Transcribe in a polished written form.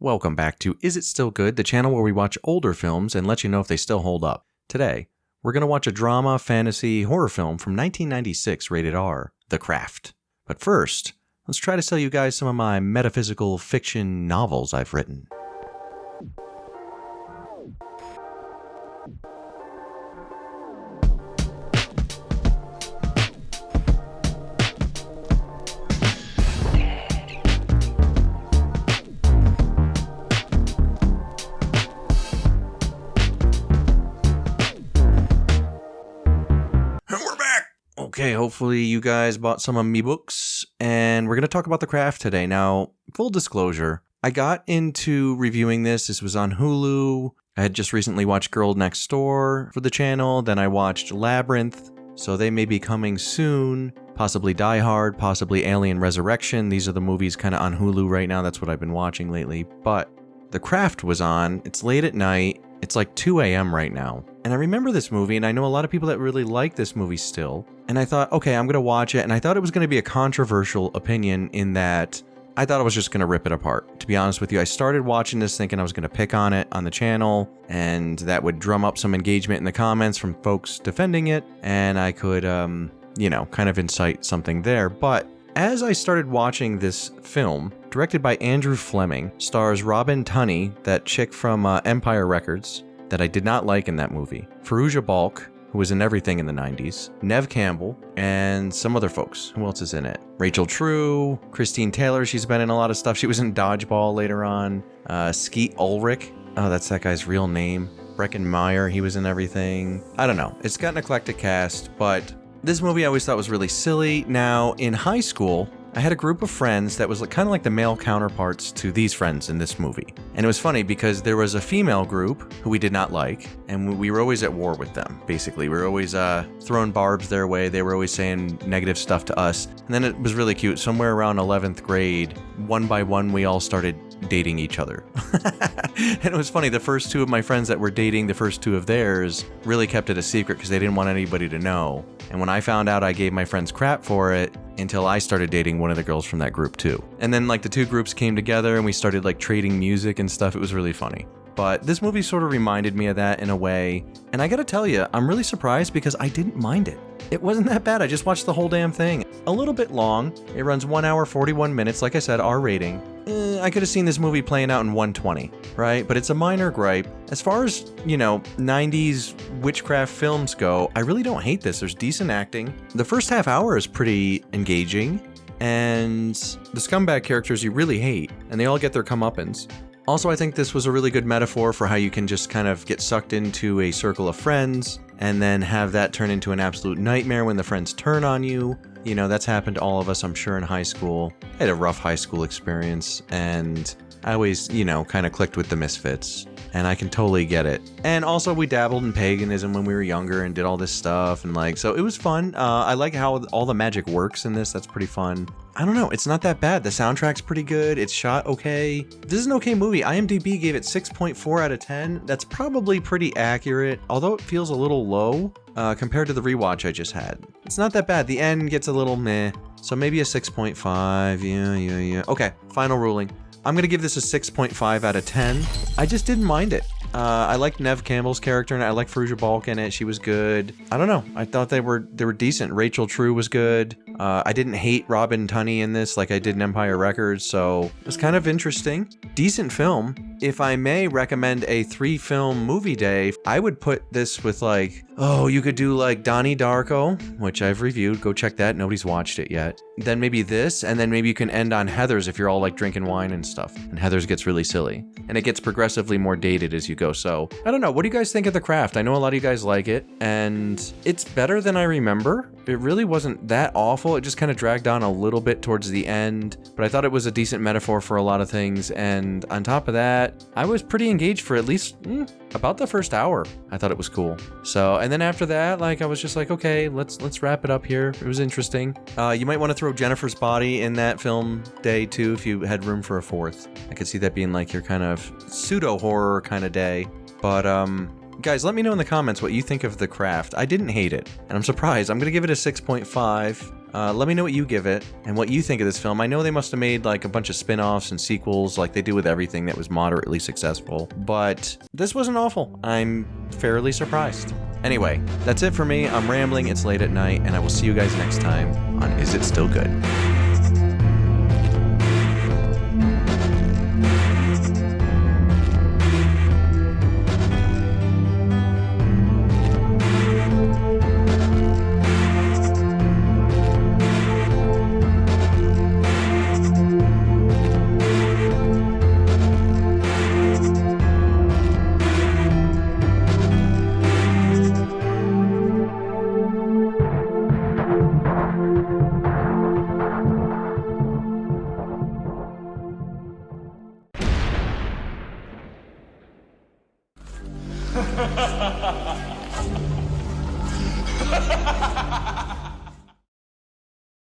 Welcome back to Is It Still Good, the channel where we watch older films and let you know if they still hold up. Today, we're going to watch a drama, fantasy, horror film from 1996 rated R, The Craft. But first, let's try to sell you guys some of my metaphysical fiction novels I've written. Okay, hopefully you guys bought some of me books, and we're going to talk about The Craft today. Now, full disclosure, I got into reviewing this. This was on Hulu. I had just recently watched Girl Next Door for the channel. Then I watched Labyrinth, so they may be coming soon. Possibly Die Hard, possibly Alien Resurrection. These are the movies kind of on Hulu right now. That's what I've been watching lately. But The Craft was on. It's late at night. It's like 2 a.m. right now. And I remember this movie, and I know a lot of people that really like this movie still. And I thought, okay, I'm going to watch it. And I thought it was going to be a controversial opinion in that I thought I was just going to rip it apart. To be honest with you, I started watching this thinking I was going to pick on it on the channel, and that would drum up some engagement in the comments from folks defending it. And I could, kind of incite something there. But as I started watching this film, directed by Andrew Fleming, stars Robin Tunney, that chick from Empire Records that I did not like in that movie, Fairuza Balk, who was in everything in the 90s, Neve Campbell, and some other folks. Who else is in it? Rachel True, Christine Taylor, she's been in a lot of stuff. She was in Dodgeball later on. Skeet Ulrich, oh, that's that guy's real name. Breckin Meyer, he was in everything. I don't know. It's got an eclectic cast, but this movie I always thought was really silly. Now, in high school, I had a group of friends that was kind of like the male counterparts to these friends in this movie. And it was funny because there was a female group who we did not like, and we were always at war with them, basically. We were always throwing barbs their way. They were always saying negative stuff to us. And then it was really cute. Somewhere around 11th grade, one by one, we all started dating each other. And it was funny, the first two of my friends that were dating the first two of theirs really kept it a secret because they didn't want anybody to know. And when I found out, I gave my friends crap for it until I started dating one of the girls from that group too. And then the two groups came together and we started trading music and stuff. It was really funny. But this movie sort of reminded me of that in a way. And I gotta tell you, I'm really surprised because I didn't mind it. It wasn't that bad. I just watched the whole damn thing. A little bit long. It runs 1 hour, 41 minutes. Like I said, R rating. I could have seen this movie playing out in 120, right? But it's a minor gripe. As far as, 90s witchcraft films go, I really don't hate this. There's decent acting. The first half hour is pretty engaging. And the scumbag characters you really hate. And they all get their comeuppance. Also, I think this was a really good metaphor for how you can just kind of get sucked into a circle of friends and then have that turn into an absolute nightmare when the friends turn on you. That's happened to all of us, I'm sure, in high school. I had a rough high school experience, and I always, kind of clicked with the misfits, and I can totally get it. And also, we dabbled in paganism when we were younger and did all this stuff, and so it was fun. I like how all the magic works in this. That's pretty fun. I don't know, it's not that bad. The soundtrack's pretty good. It's shot okay. This is an okay movie. IMDb gave it 6.4 out of 10. That's probably pretty accurate, although it feels a little low compared to the rewatch I just had. It's not that bad. The end gets a little meh, so maybe a 6.5. Yeah. Okay, final ruling. I'm going to give this a 6.5 out of 10. I just didn't mind it. I liked Neve Campbell's character, and I liked Fairuza Balk in it. She was good. I don't know. I thought they were decent. Rachel True was good. I didn't hate Robin Tunney in this like I did in Empire Records, so it was kind of interesting. Decent film. If I may recommend a 3-film movie day, I would put this with you could do Donnie Darko, which I've reviewed. Go check that. Nobody's watched it yet. Then maybe this, and then maybe you can end on Heathers if you're all drinking wine and stuff. And Heathers gets really silly. And it gets progressively more dated as you go. So, I don't know. What do you guys think of The Craft? I know a lot of you guys like it, and it's better than I remember. It really wasn't that awful. It just kind of dragged on a little bit towards the end, but I thought it was a decent metaphor for a lot of things. And on top of that, I was pretty engaged for at least about the first hour. I thought it was cool. So, and then after that, I was just okay, let's wrap it up here. It was interesting. You might want to throw Jennifer's Body in that film day too if you had room for a fourth. I could see that being your kind of pseudo horror kind of day. But guys, let me know in the comments what you think of The Craft. I didn't hate it, and I'm surprised. I'm gonna give it a 6.5. Let me know what you give it and what you think of this film. I know they must have made like a bunch of spin-offs and sequels like they do with everything that was moderately successful, but this wasn't awful. I'm fairly surprised. Anyway, that's it for me. I'm rambling, it's late at night, and I will see you guys next time on Is It Still Good? Ha ha ha ha ha!